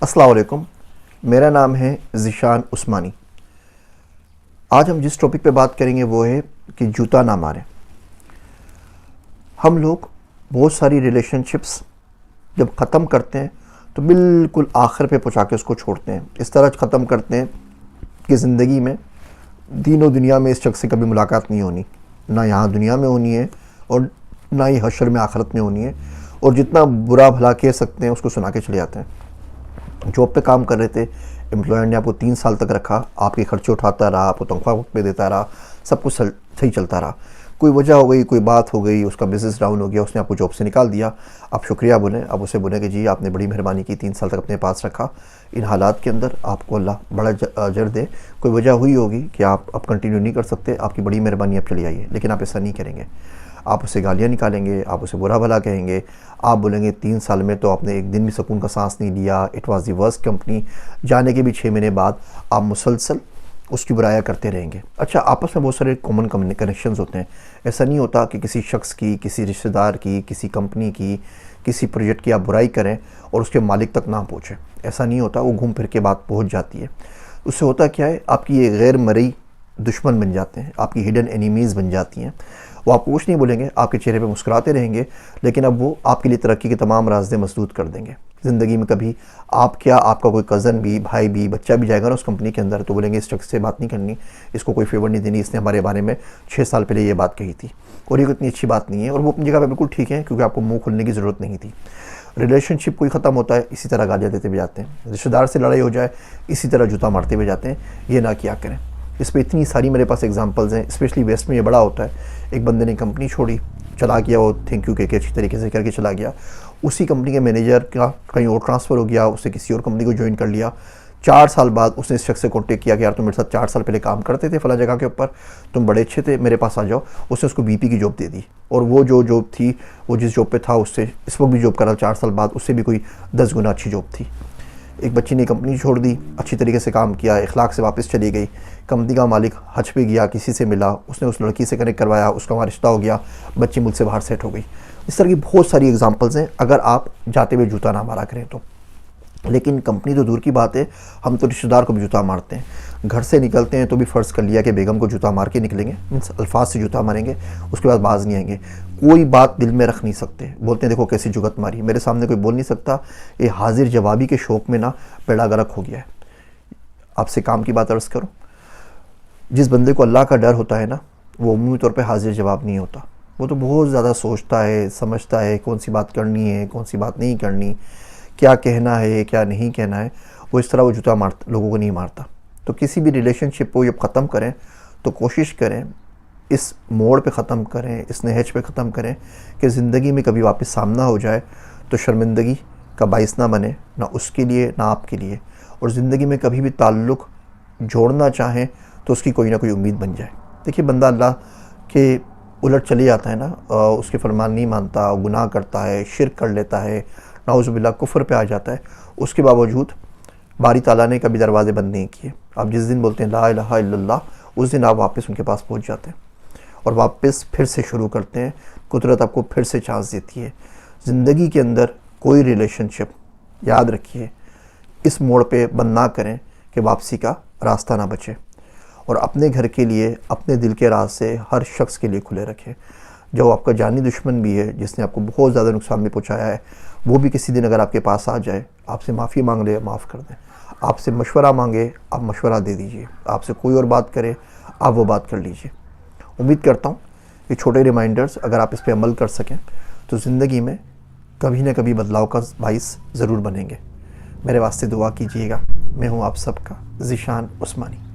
السلام علیکم، میرا نام ہے ذیشان عثمانی۔ آج ہم جس ٹاپک پہ بات کریں گے وہ ہے کہ جوتا نہ ماریں۔ ہم لوگ بہت ساری ریلیشن شپس جب ختم کرتے ہیں تو بالکل آخر پہ پہنچا کے اس کو چھوڑتے ہیں، اس طرح ختم کرتے ہیں کہ زندگی میں دین و دنیا میں اس شخص سے کبھی ملاقات نہیں ہونی، نہ یہاں دنیا میں ہونی ہے اور نہ ہی حشر میں آخرت میں ہونی ہے، اور جتنا برا بھلا کہہ سکتے ہیں اس کو سنا کے چلے جاتے ہیں۔ جاب پہ کام کر رہے تھے، امپلائر نے آپ کو 3 سال تک رکھا، آپ کے خرچے اٹھاتا رہا، آپ کو تنخواہ وقت پہ دیتا رہا، سب کچھ صحیح چلتا رہا۔ کوئی وجہ ہو گئی، کوئی بات ہو گئی، اس کا بزنس ڈاؤن ہو گیا، اس نے آپ کو جاب سے نکال دیا۔ آپ شکریہ بولیں، آپ اسے بولیں کہ جی آپ نے بڑی مہربانی کی، 3 سال تک اپنے پاس رکھا، ان حالات کے اندر آپ کو اللہ بڑا اجر دے۔ کوئی وجہ ہوئی ہوگی کہ آپ اب کنٹینیو نہیں کر سکتے، آپ کی بڑی مہربانی، اب چلی آئیے، لیکن آپ ایسا نہیں کریں گے۔ آپ اسے گالیاں نکالیں گے، آپ اسے برا بھلا کہیں گے، آپ بولیں گے 3 سال میں تو آپ نے ایک دن بھی سکون کا سانس نہیں لیا، it was the worst company. جانے کے بھی 6 مہینے بعد آپ مسلسل اس کی برائیاں کرتے رہیں گے۔ اچھا، آپس میں بہت سارے کامن کنیکشنز ہوتے ہیں۔ ایسا نہیں ہوتا کہ کسی شخص کی، کسی رشتہ دار کی، کسی کمپنی کی، کسی پروجیکٹ کی آپ برائی کریں اور اس کے مالک تک نہ پہنچے، ایسا نہیں ہوتا۔ وہ گھوم پھر کے بات پہنچ جاتی ہے۔ اس سے ہوتا کیا ہے، آپ کی یہ غیر مرئی دشمن بن جاتے ہیں، آپ کی ہڈن اینیمیز بن جاتی ہیں۔ وہ آپ کو کچھ نہیں بولیں گے، آپ کے چہرے پہ مسکراتے رہیں گے، لیکن اب وہ آپ کے لیے ترقی کے تمام راستے مسدود کر دیں گے۔ زندگی میں کبھی آپ کیا، آپ کا کوئی کزن بھی، بھائی بھی، بچہ بھی جائے گا نا اس کمپنی کے اندر، تو بولیں گے اس شخص سے بات نہیں کرنی، اس کو کوئی فیور نہیں دینی، اس نے ہمارے بارے میں 6 سال پہلے یہ بات کہی تھی، اور یہ اتنی اچھی بات نہیں ہے، اور وہ اپنی جگہ پہ بالکل ٹھیک ہے، کیونکہ آپ کو منہ کھلنے کی ضرورت نہیں تھی۔ ریلیشن شپ کوئی ختم ہوتا ہے اسی طرح گالیاں دیتے ہوئے جاتے ہیں، رشتہ دار سے لڑائی ہو جائے اسی طرح جوتا مارتے ہوئے جاتے ہیں۔ یہ نہ کیا کریں۔ اس پہ اتنی ساری میرے پاس ایگزامپلز ہیں، اسپیشلی ویسٹ میں یہ بڑا ہوتا ہے۔ ایک بندے نے کمپنی چھوڑی، چلا گیا، وہ تھینک یو کہہ کے اچھی طریقے سے کر کے چلا گیا۔ اسی کمپنی کے مینیجر کا کہیں اور ٹرانسفر ہو گیا، اس نے کسی اور کمپنی کو جوائن کر لیا۔ 4 سال بعد اس نے اس شخص سے کانٹیکٹ کیا کہ یار تم میرے ساتھ 4 سال پہلے کام کرتے تھے فلاں جگہ کے اوپر، تم بڑے اچھے تھے، میرے پاس آ جاؤ۔ اس نے اس کو بی پی کی جاب دے دی، اور وہ جو جاب تھی، وہ جس جاب پہ تھا اس سے اس وقت بھی جاب کرا 4 سال بعد، اس سے بھی کوئی 10 گنا اچھی جاب تھی۔ ایک بچی نے کمپنی چھوڑ دی، اچھی طریقے سے کام کیا، اخلاق سے واپس چلی گئی۔ کمپنی کا مالک حج پہ گیا، کسی سے ملا، اس نے اس لڑکی سے کنیکٹ کروایا، اس کا وہاں رشتہ ہو گیا، بچی مجھ سے باہر سیٹ ہو گئی۔ اس طرح کی بہت ساری ایگزامپلز ہیں، اگر آپ جاتے ہوئے جوتا نہ مارا کریں تو۔ لیکن کمپنی تو دور کی بات ہے، ہم تو رشتہ دار کو بھی جوتا مارتے ہیں۔ گھر سے نکلتے ہیں تو بھی فرض کر لیا کہ بیگم کو جوتا مار کے نکلیں گے، مینس الفاظ سے جوتا ماریں گے، اس کے بعد باز نہیں آئیں گے، کوئی بات دل میں رکھ نہیں سکتے۔ بولتے ہیں دیکھو کیسی جگت ماری، میرے سامنے کوئی بول نہیں سکتا۔ یہ حاضر جوابی کے شوق میں نا بیڑا غرق ہو گیا ہے۔ آپ سے کام کی بات عرض کروں، جس بندے کو اللہ کا ڈر ہوتا ہے نا، وہ عمومی طور پہ حاضر جواب نہیں ہوتا۔ وہ تو بہت زیادہ سوچتا ہے، سمجھتا ہے کون سی بات کرنی ہے، کون سی بات نہیں کرنی، کیا کہنا ہے، کیا نہیں کہنا ہے۔ وہ اس طرح وہ جوتا لوگوں کو نہیں مارتا۔ تو کسی بھی ریلیشن شپ کو جب ختم کریں تو کوشش کریں اس موڑ پہ ختم کریں، اس نہج پہ ختم کریں کہ زندگی میں کبھی واپس سامنا ہو جائے تو شرمندگی کا باعث نہ بنے، نہ اس کے لیے نہ آپ کے لیے، اور زندگی میں کبھی بھی تعلق جوڑنا چاہیں تو اس کی کوئی نہ کوئی امید بن جائے۔ دیکھیے بندہ اللہ کے الٹ چلے جاتا ہے نا، اس کے فرمان نہیں مانتا، گناہ کرتا ہے، شرک کر لیتا ہے، نعوذ باللہ کفر پہ آ جاتا ہے، اس کے باوجود باری تعالیٰ نے کبھی دروازے بند نہیں کیے۔ آپ جس دن بولتے ہیں لا الہ الا اللہ، اس دن آپ واپس ان کے پاس پہنچ جاتے ہیں اور واپس پھر سے شروع کرتے ہیں۔ قدرت آپ کو پھر سے چانس دیتی ہے۔ زندگی کے اندر کوئی ریلیشن شپ، یاد رکھیے، اس موڑ پہ بند نہ کریں کہ واپسی کا راستہ نہ بچے، اور اپنے گھر کے لیے، اپنے دل کے راز سے ہر شخص کے لیے کھلے رکھیں۔ جو آپ کا جانی دشمن بھی ہے، جس نے آپ کو بہت زیادہ نقصان بھی پہنچایا ہے، وہ بھی کسی دن اگر آپ کے پاس آ جائے، آپ سے معافی مانگ لے، معاف کر دیں۔ آپ سے مشورہ مانگے، آپ مشورہ دے دیجئے۔ آپ سے کوئی اور بات کرے، آپ وہ بات کر لیجئے۔ امید کرتا ہوں یہ چھوٹے ریمائنڈرز اگر آپ اس پہ عمل کر سکیں تو زندگی میں کبھی نہ کبھی بدلاؤ کا باعث ضرور بنیں گے۔ میرے واسطے دعا کیجیے گا۔ میں ہوں آپ سب کا ذیشان عثمانی۔